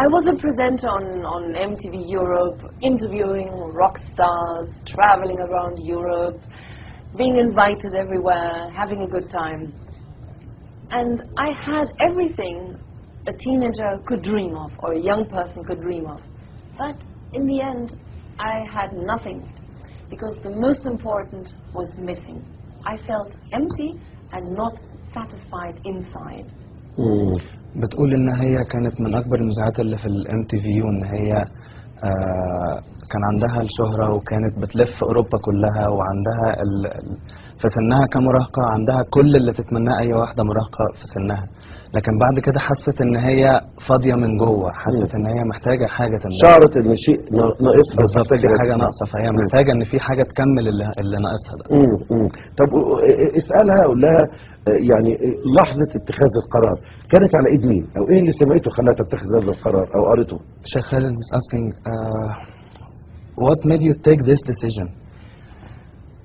I was a presenter on MTV Europe, interviewing rock stars, traveling around Europe, being invited everywhere, having a good time. And I had everything a teenager could dream of, or a young person could dream of. But in the end, I had nothing, because the most important was missing. I felt empty and not satisfied inside. بتقول ان هي كانت من اكبر المذيعات اللي في MTV، وان هي كان عندها الشهرة وكانت بتلف اوروبا كلها، وعندها في سنها كمراهقة عندها كل اللي تتمناه اي واحدة مراهقة في سنها، لكن بعد كده حست ان هي فاضية من جوه، حست ان هي محتاجة حاجة تملأها، شعرت ان شيء ناقصها بالظبط، في حاجة ناقصة، فهي محتاجة ان في حاجة تكمل اللي ناقصها ده. طب اسألها، قول لها يعني لحظة اتخاذ القرار كانت على ايد مين، او ايه اللي سمعته خلاها تتخذ هذا القرار او قريته؟ Sheikh Khalid is asking, what made you take this decision?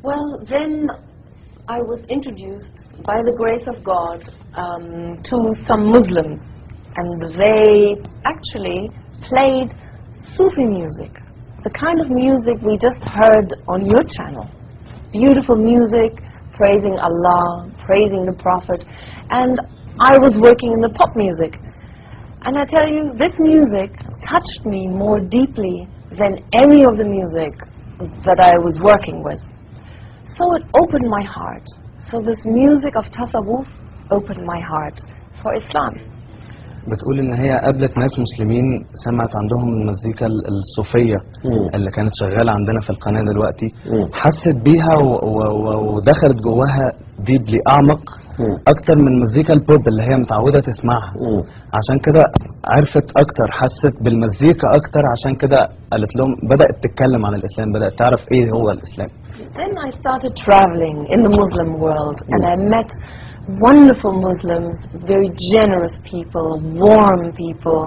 Well, then I was introduced by the grace of God to some Muslims, and they actually played Sufi music, the kind of music we just heard on your channel. Beautiful music, praising Allah, praising the Prophet, and I was working in the pop music. And I tell you, this music touched me more deeply than any of the music that I was working with. So it opened my heart. So this music of tasawwuf opened my heart for Islam. بتقول ان هي قابلت ناس مسلمين، سمعت عندهم المزيكا الصوفية اللي كانت شغالة عندنا في القناة دلوقتي، حست بيها ودخلت جواها ديبلي اعمق اكتر من مزيكا البوب اللي هي متعودة تسمعها. عشان كده عرفت اكتر، حست بالمزيكا اكتر، عشان كده قالت لهم، بدأت تتكلم عن الاسلام، بدأت تعرف ايه هو الاسلام. Then I started traveling in the Muslim world, and I met wonderful Muslims, very generous people, warm people,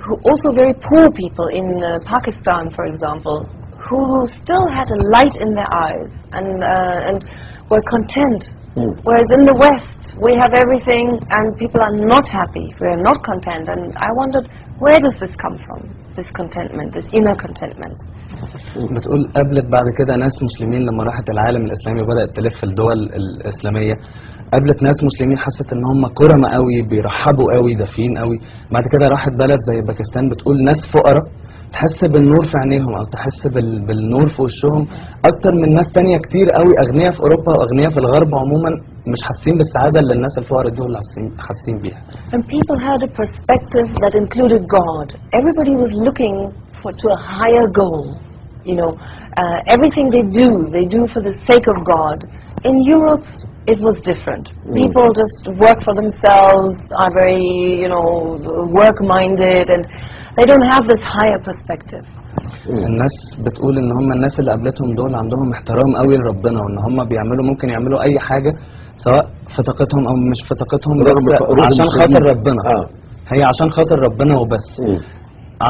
who also very poor people in Pakistan, for example, who still had a light in their eyes and were content. Whereas in the West, we have everything and people are not happy, we are not content. And I wondered, where does this come from, this contentment, this inner contentment? بتقول قابلت بعد كده ناس مسلمين لما راحت العالم الاسلامي وبدأت تلف الدول الاسلامية، قابلت ناس مسلمين حست ان هم كرمة قوي، بيرحبوا قوي، دافين قوي. بعد كده راحت بلد زي باكستان، بتقول ناس فقراء تحس بالنور في عينيهم، او تحس بالنور في وشهم اكتر من ناس تانية كتير قوي اغنياء في اوروبا واغنياء في الغرب عموما، مش حاسين بالسعادة اللي الناس الفقراء دول حاسين بيها. And people had a perspective that included God. Everybody was looking to a higher goal. You know, everything they do for the sake of God. In Europe, it was different. People just work for themselves, are very, you know, work-minded, and they don't have this higher perspective. الناس بتقول ان هم الناس اللي قابلتهم دول عندهم احترام قوي لربنا، وان هم بيعملوا، ممكن يعملوا اي حاجة سواء في طاقتهم او مش في طاقتهم، بس عشان خاطر ربنا. هي عشان خاطر ربنا وبس.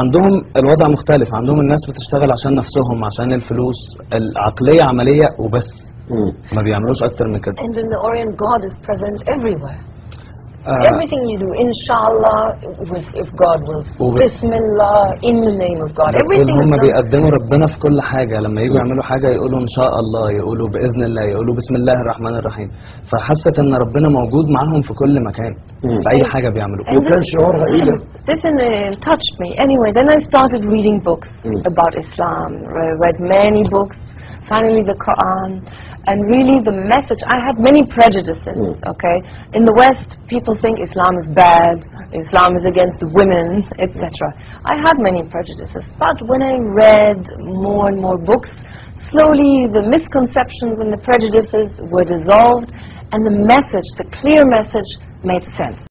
عندهم الوضع مختلف، عندهم الناس بتشتغل عشان نفسهم، عشان الفلوس، العقلية عملية وبس، ما بيعملوش اكتر من كده. And in the Orient, God is present everywhere. Everything you do, inshallah, if God wills, Bismillah, in the name of God. Everything هم بيقدموا ربنا في كل حاجة، لما يجوا يعملوا حاجة يقولوا إن شاء الله، يقولوا بإذن الله، يقولوا بسم الله الرحمن الرحيم. فحست إن ربنا موجود معاهم في كل مكان، في أي حاجة بيعملوها. وكان شعورها إيه ده؟ This touched me. Anyway, then I started reading books about Islam. I read many books. Finally, the Quran. And really the message, I had many prejudices, okay? In the West, people think Islam is bad, Islam is against women, etc. I had many prejudices, but when I read more and more books, slowly the misconceptions and the prejudices were dissolved, and the message, the clear message, made sense.